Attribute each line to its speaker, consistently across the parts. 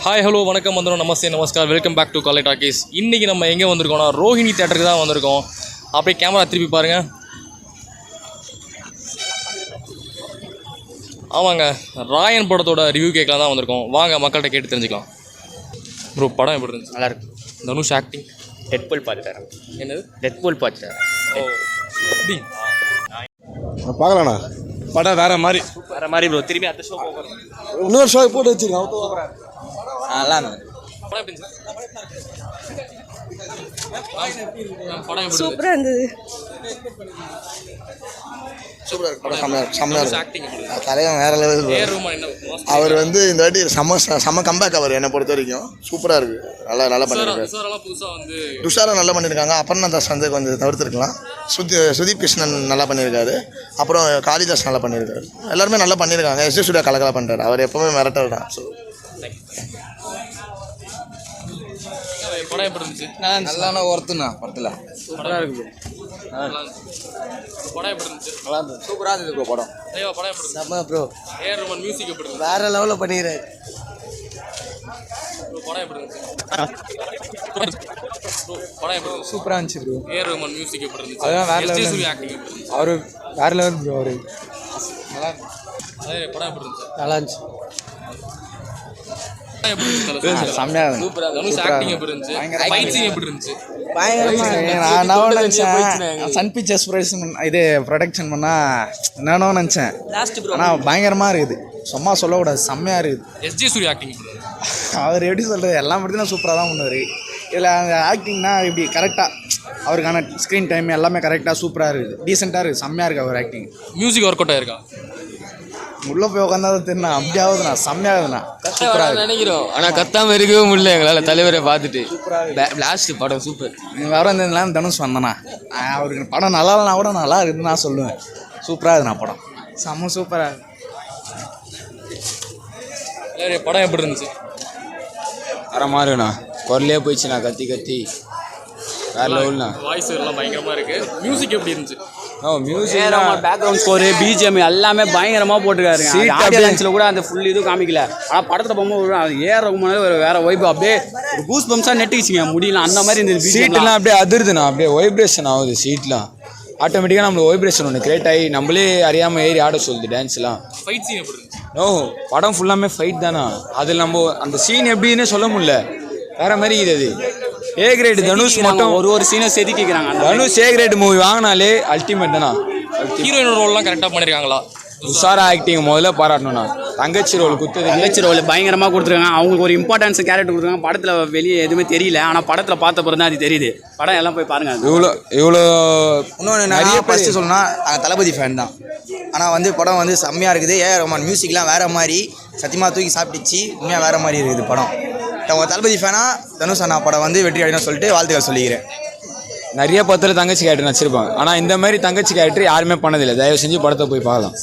Speaker 1: Hi hello வணக்கம் வந்துடும் நமஸ்தே நமஸ்கார் welcome back to காலை டாக்கீஸ். இன்றைக்கி நம்ம எங்கே வந்திருக்கோம்னா ரோஹிணி தேட்டருக்கு தான் வந்திருக்கோம். அப்படியே கேமரா திருப்பி பாருங்கள். ஆமாங்க, ராயன் படத்தோட ரிவ்யூ கேட்கலாம் தான் வந்திருக்கோம். வாங்க மக்கள்கிட்ட கேட்டு தெரிஞ்சுக்கலாம். ப்ரோ படம் எப்படி இருந்துச்சு?
Speaker 2: நல்லாயிருக்கு.
Speaker 1: தனுஷ் ஆக்டிங்.
Speaker 2: டெட்பூல் பார்த்துட்டாரு.
Speaker 1: என்னது?
Speaker 2: டெட்பூல் பார்த்துட்டாரு.
Speaker 1: ஓ எப்படி
Speaker 3: பார்க்கலாண்ணா? படம் வேற மாதிரி
Speaker 2: ப்ரோ. திரும்பி அடுத்த ஷோ போகிறோம்.
Speaker 3: இன்னொரு ஷோ போட்டு வச்சுருக்கேன்.
Speaker 2: நல்லா இருந்தது.
Speaker 1: படம் எப்படி இருந்துச்சு?
Speaker 4: சூப்பராக இருந்தது.
Speaker 3: தலைவன் வேற லெவல். அவர் வந்து இந்த வாட்டி செம்ம கம்பேக். அவர் என்னை பொறுத்த வரைக்கும் சூப்பராக இருக்கு. நல்லா பண்ணியிருக்காரு. துஷாரா நல்லா பண்ணியிருக்காங்க. அபர்ணா தாஸ் வந்து கொஞ்சம் தவிர்த்துருக்கலாம். சுதீப் கிருஷ்ணன் நல்லா பண்ணியிருக்காரு. அப்புறம் காளிதாஸ் நல்லா பண்ணியிருக்காரு. எல்லாருமே நல்லா பண்ணியிருக்காங்க. எஸ் சூர்யா கலக்கலா பண்ணுறாரு. அவர் எப்பவுமே மிரட்டல் தான். ஸோ
Speaker 1: படம் எப்படி இருந்துச்சு?
Speaker 3: நல்லா ஒருத்துண்ணா படத்தில்
Speaker 1: சூப்பராக இருக்குது. படம் எப்படி இருந்துச்சு?
Speaker 3: நல்லா இருந்தது. சூப்பராக இருந்தது ப்ரோ படம்.
Speaker 1: படம் எப்படி இருந்துச்சு?
Speaker 3: செம்ம ப்ரோ.
Speaker 1: ஏஆர் மியூசிக் எப்படி இருந்துச்சு?
Speaker 3: வேற லெவலில் பண்ணிடுறாரு.
Speaker 1: படம் எப்படி இருந்துச்சு? படம் எப்படி இருந்துச்சு?
Speaker 3: சூப்பராக இருந்துச்சு ப்ரோ.
Speaker 1: ஏஆர் மியூசிக் எப்படி இருந்துச்சு?
Speaker 3: அதான் வேற லெவல்.
Speaker 1: ஆக்டிங் எப்படி இருந்துச்சு?
Speaker 3: அவர் வேற லெவல் ப்ரோ. அவர் நல்லா
Speaker 1: படம் எப்படி இருந்துச்சு?
Speaker 3: நல்லா இருந்துச்சு.
Speaker 1: செம்மையா
Speaker 5: சன் பிக்சர்ஸ் இது ப்ரொடக்ஷன் பண்ணால் என்னன்னு நினச்சேன். ஆனால் பயங்கரமாக இருக்குது. சும்மா சொல்லக்கூடாது, செம்மையாக இருக்குது.
Speaker 1: எஸ்ஜே சூர்யா ஆக்டிங்
Speaker 5: அவர் எப்படி சொல்கிறது, எல்லா மட்டும் சூப்பராக தான் பண்ணுவார். இதில் அந்த ஆக்டிங்னா இப்படி கரெக்டாக அவருக்கான ஸ்க்ரீன் டைம் எல்லாமே கரெக்டாக சூப்பராக இருக்குது. டீசெண்டாக இருக்குது. செம்மையாக இருக்குது அவர் ஆக்டிங்.
Speaker 1: மியூசிக் ஒர்க் அவுட் ஆயிருக்கா?
Speaker 5: உள்ளே போய் உட்காந்தாதான் தெரியுண்ணா. அப்படியாவதுண்ணா, செம்மையாகுதுண்ணா. சூப்பராக
Speaker 6: நினைக்கிறோம். ஆனால் கத்தாமல் இருக்கவே முடியல எங்களால். தலைவரை பார்த்துட்டு லாஸ்ட் படம் சூப்பர்.
Speaker 5: வேறு இருந்ததுலாம் தனுஷ் வந்தேண்ணா. அவருக்கு படம் நல்லா இல்லைனா கூட நல்லா இருக்குதுன்னு நான் சொல்லுவேன். சூப்பராக இருக்குண்ணா படம். செம்ம சூப்பராக.
Speaker 1: படம் எப்படி இருந்துச்சு?
Speaker 6: வர மாதிரிண்ணா. குரலே போயிடுச்சுண்ணா, கத்தி கத்தி வேற லெவல்ண்ணா.
Speaker 1: வாய்ஸ் எல்லாம் பயங்கரமாக இருக்கு. மியூசிக் எப்படி இருந்துச்சு?
Speaker 6: மியூசிக்,
Speaker 2: பேக்ரவுண்ட் ஸ்கோரு, பிஜிஎம் எல்லாமே பயங்கரமாக போட்டுருக்காருங்க. ஆடியன்ஸில் கூட அந்த ஃபுல் இது காமிக்கல. ஆனால் படத்தில் போகும்போது ஏஆர் ரகுமான் வேற வைப் அப்படியே ஒரு கூஸ் பம்ப்ஸாக நெட்டிச்சிங்க முடியல. அந்த மாதிரி இந்த
Speaker 6: சீட்லாம் அப்படியே அதிருதுண்ணா. அப்படியே வைப்ரேஷன் ஆகுது. சீட்லாம் ஆட்டோமேட்டிக்காக நம்மளுக்கு வைப்ரேஷன் ஒன்று கிரியேட் ஆகி நம்மளே அறியாமல் ஏறி ஆட சொல்லுது டான்ஸ்லாம்.
Speaker 1: ஃபைட் சீன் எப்படி இருந்துச்சு?
Speaker 6: படம் ஃபுல்லாமே ஃபைட் தானா. அதில் நம்ம அந்த சீன் எப்படின்னு சொல்ல முடியல. வேற மாதிரி இது ஏ கிரேட். தனுஷ் மட்டும்
Speaker 2: ஒரு சீனை செதுக்கிக்கிறாங்க.
Speaker 6: தனுஷ் ஏ கிரேட் மூவி வாங்கினாலே அல்டிமேட் தானா.
Speaker 1: ஹீரோயின் ரோல்லாம் கரெக்டாக பண்ணியிருக்காங்களா?
Speaker 6: உஷாரா ஆக்டிங் முதல்ல பாராட்டணும்ண்ணா. தங்கச்சி ரோல்
Speaker 2: தங்கச்சி ரோல் பயங்கரமாக கொடுத்துருக்காங்க. அவங்களுக்கு ஒரு இம்பார்ட்டன்ஸ் கேரக்டர் கொடுத்துருக்காங்க. படத்தில் வெளியே எதுவுமே தெரியல. ஆனால் படத்தில் பார்த்த பிறகு தான் அது தெரியுது. படம் எல்லாம் போய் பாருங்க.
Speaker 6: இவ்வளோ
Speaker 3: இன்னொன்று நிறைய ஃபஸ்ட்டு சொல்லணும்னா தளபதி ஃபேன் தான். ஆனால் வந்து படம் வந்து செம்மையாக இருக்குது. ஏஆர் ரகுமான் மியூசிக்லாம் வேறு மாதிரி சத்தியமாக தூக்கி சாப்பிட்டுச்சு. உண்மையாக வேறு மாதிரி இருக்குது படம். அவங்க தளபதி ஃபேனாக தனுஷ் அண்ணா படம் வந்து வெற்றி அடையணும்னு சொல்லிட்டு வாழ்த்துக்கள் சொல்லிக்கிறேன்.
Speaker 6: நிறைய படத்தில் தங்கச்சி கேரக்டர் நடிச்சிருப்பாங்க. ஆனால் இந்த மாதிரி தங்கச்சி கேரக்டர் யாருமே பண்ணதில்லை. தயவு செஞ்சு படத்தை போய் பார்க்கலாம்.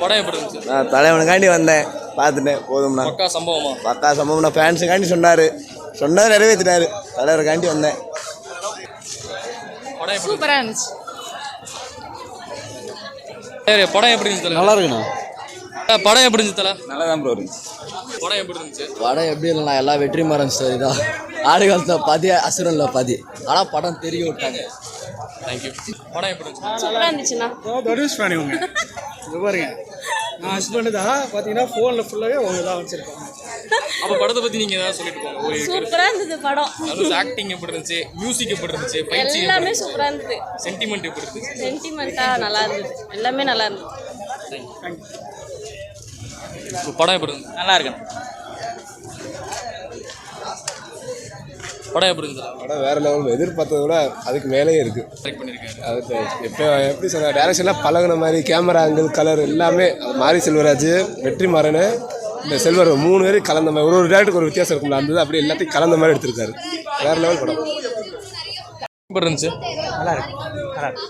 Speaker 1: படம் எப்படி இருந்துச்சு?
Speaker 3: நான் தலைவனுக்காண்டி வந்தேன், பார்த்துட்டேன். போதும்ண்ணா.
Speaker 1: பக்கா சம்பவமா?
Speaker 3: பக்கா சம்பவம்ண்ணா. ஃபேன்ஸுக்காண்டி சொன்னார் நிறைவேற்றிட்டாரு. தலைவருக்காண்டி வந்தேன்.
Speaker 4: சூப்பராக இருந்துச்சு.
Speaker 1: படம் எப்படி இருந்துச்சு?
Speaker 3: நல்லா இருக்குண்ணா.
Speaker 1: படம் எப்படி இருந்துச்சு தல?
Speaker 3: நல்லா தான் ப்ரோ இருந்துச்சு.
Speaker 1: படம் எப்படி இருந்துச்சு?
Speaker 3: படம் எப்படி இல்லைண்ணா, எல்லாம் வெற்றிமாறன் ஸ்டோரி தான். ஆடு காலத்தில் பாதி, அசுரனில் பாதி. ஆனால் படம் தெரிய விட்டாங்க.
Speaker 1: தேங்க்யூ. படம் எப்படி இருந்துச்சு?
Speaker 4: சூப்பராக இருந்துச்சுண்ணா.
Speaker 5: தனுஷ் ஃபேன் இவங்க. இது பாருங்க, நான் ஹஸ்பண்டு தான். பார்த்தீங்கன்னா ஃபோனில் ஃபுல்லாகவே அவங்க தான் வச்சுருப்பாங்க.
Speaker 1: அப்போ படத்தை பற்றி நீங்கள் ஏதாவது சொல்லிட்டு போங்க.
Speaker 4: சூப்பராக இருந்தது படம்.
Speaker 1: தனுஷ் ஆக்டிங் எப்படி இருந்துச்சு? மியூசிக் எப்படி இருந்துச்சு? ஃபைட் சீன்
Speaker 4: எல்லாமே சூப்பராக இருந்தது.
Speaker 1: சென்டிமெண்ட் எப்படி இருந்துச்சு?
Speaker 4: சென்டிமெண்ட்டாக நல்லா இருந்தது. எல்லாமே நல்லா இருந்தது.
Speaker 1: படம் எப்படி இருந்துச்சு?
Speaker 2: நல்லா இருக்கு.
Speaker 1: படம் எப்படி இருந்துச்சு?
Speaker 7: படம் வேறு லெவல். எதிர்பார்த்ததை விட அதுக்கு மேலேயே இருக்குது.
Speaker 1: செலக்ட் பண்ணியிருக்காரு.
Speaker 7: அது எப்போ எப்படி சொன்ன டேரக்ஷன்லாம் பழகின மாதிரி கேமரா ஆங்கிள் கலர் எல்லாமே. மாரி செல்வராஜ், வெற்றிமாறன், இந்த செல்வர் 3 பேரும் கலந்த மாதிரி. ஒரு டேரக்டருக்கு ஒரு வித்தியாசம் இருக்கும்ல, அந்த அப்படியே எல்லாத்தையும் கலந்த மாதிரி எடுத்திருக்காரு. வேறு லெவல் படம்.
Speaker 1: எப்படி இருந்துச்சு?
Speaker 5: நல்லா இருக்கு. நல்லா இருக்கு.